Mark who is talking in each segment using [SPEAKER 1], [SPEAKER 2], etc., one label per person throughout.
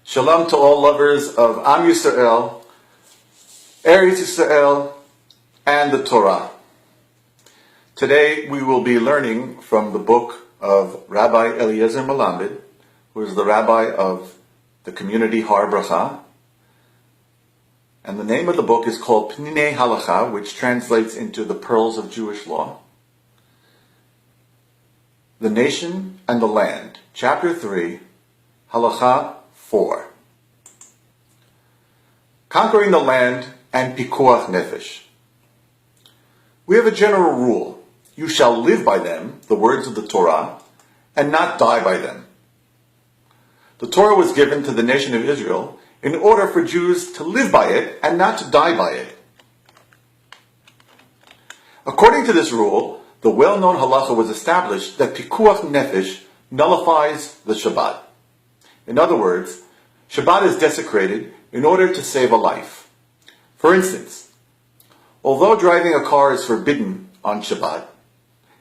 [SPEAKER 1] Shalom to all lovers of Am Yisrael, Eretz Yisrael, and the Torah. Today we will be learning from the book of Rabbi Eliezer Melamed, who is the rabbi of the community Har Bracha. And the name of the book is called Pninei Halacha, which translates into the Pearls of Jewish Law. The Nation and the Land, Chapter 3, Halacha 4. Conquering the land and Pikuach Nefesh. We have a general rule: you shall live by them, the words of the Torah, and not die by them. The Torah was given to the nation of Israel in order for Jews to live by it and not to die by it. According to this rule, the well-known halacha was established that Pikuach Nefesh nullifies the Shabbat. In other words, Shabbat is desecrated in order to save a life. For instance, although driving a car is forbidden on Shabbat,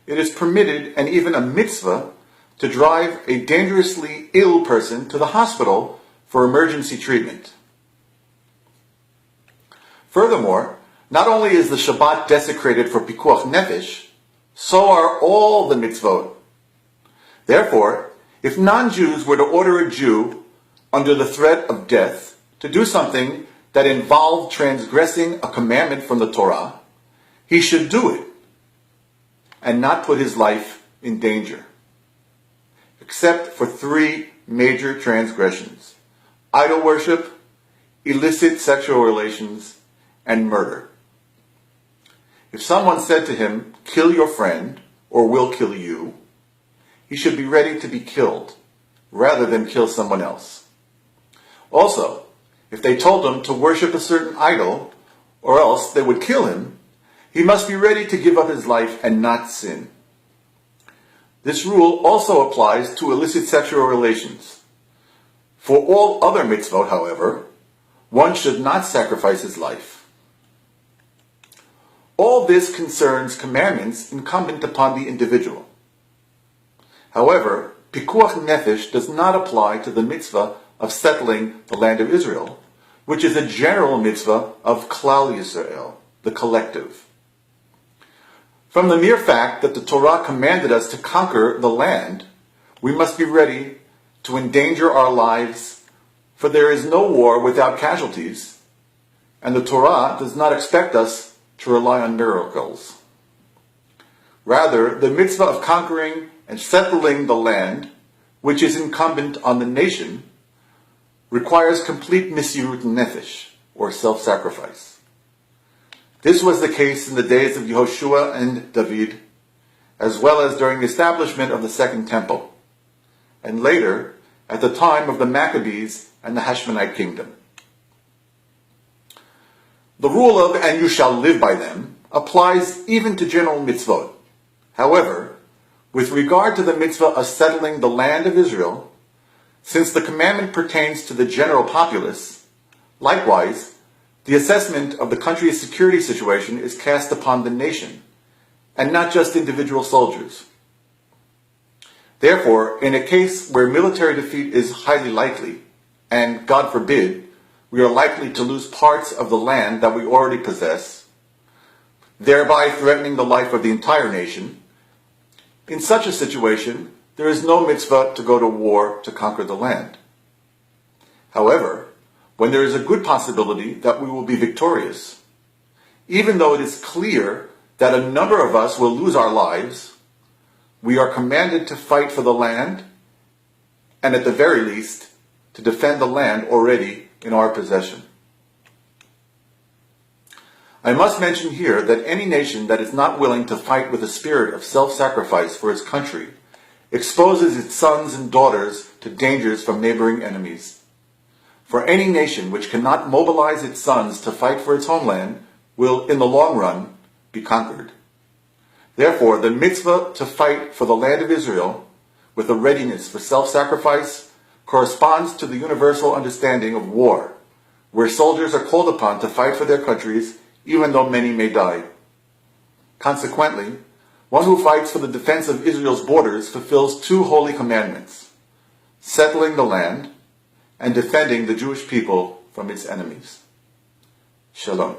[SPEAKER 1] it is permitted and even a mitzvah to drive a dangerously ill person to the hospital for emergency treatment. Furthermore, not only is the Shabbat desecrated for Pikuach Nefesh, so are all the mitzvot. Therefore, if non-Jews were to order a Jew under the threat of death to do something that involved transgressing a commandment from the Torah, he should do it and not put his life in danger, except for 3 major transgressions: idol worship, illicit sexual relations, and murder. If someone said to him, "Kill your friend, or we'll kill you," he should be ready to be killed, rather than kill someone else. Also, if they told him to worship a certain idol, or else they would kill him, he must be ready to give up his life and not sin. This rule also applies to illicit sexual relations. For all other mitzvot, however, one should not sacrifice his life. All this concerns commandments incumbent upon the individual. However, Pikuach Nefesh does not apply to the mitzvah of settling the land of Israel, which is a general mitzvah of Klal Yisrael, the collective. From the mere fact that the Torah commanded us to conquer the land, we must be ready to endanger our lives, for there is no war without casualties, and the Torah does not expect us to rely on miracles. Rather, the mitzvah of conquering and settling the land, which is incumbent on the nation, requires complete mesirut nefesh, or self-sacrifice. This was the case in the days of Yehoshua and David, as well as during the establishment of the Second Temple, and later at the time of the Maccabees and the Hashmonite Kingdom. The rule of "and you shall live by them" applies even to general mitzvot. However, with regard to the mitzvah of settling the land of Israel, since the commandment pertains to the general populace, likewise, the assessment of the country's security situation is cast upon the nation, and not just individual soldiers. Therefore, in a case where military defeat is highly likely, and, God forbid, we are likely to lose parts of the land that we already possess, thereby threatening the life of the entire nation, in such a situation, there is no mitzvah to go to war to conquer the land. However, when there is a good possibility that we will be victorious, even though it is clear that a number of us will lose our lives, we are commanded to fight for the land, and at the very least, to defend the land already in our possession. I must mention here that any nation that is not willing to fight with a spirit of self-sacrifice for its country exposes its sons and daughters to dangers from neighboring enemies. For any nation which cannot mobilize its sons to fight for its homeland will, in the long run, be conquered. Therefore, the mitzvah to fight for the land of Israel, with a readiness for self-sacrifice, corresponds to the universal understanding of war, where soldiers are called upon to fight for their countries even though many may die. Consequently, one who fights for the defense of Israel's borders fulfills 2 holy commandments: settling the land and defending the Jewish people from its enemies. Shalom.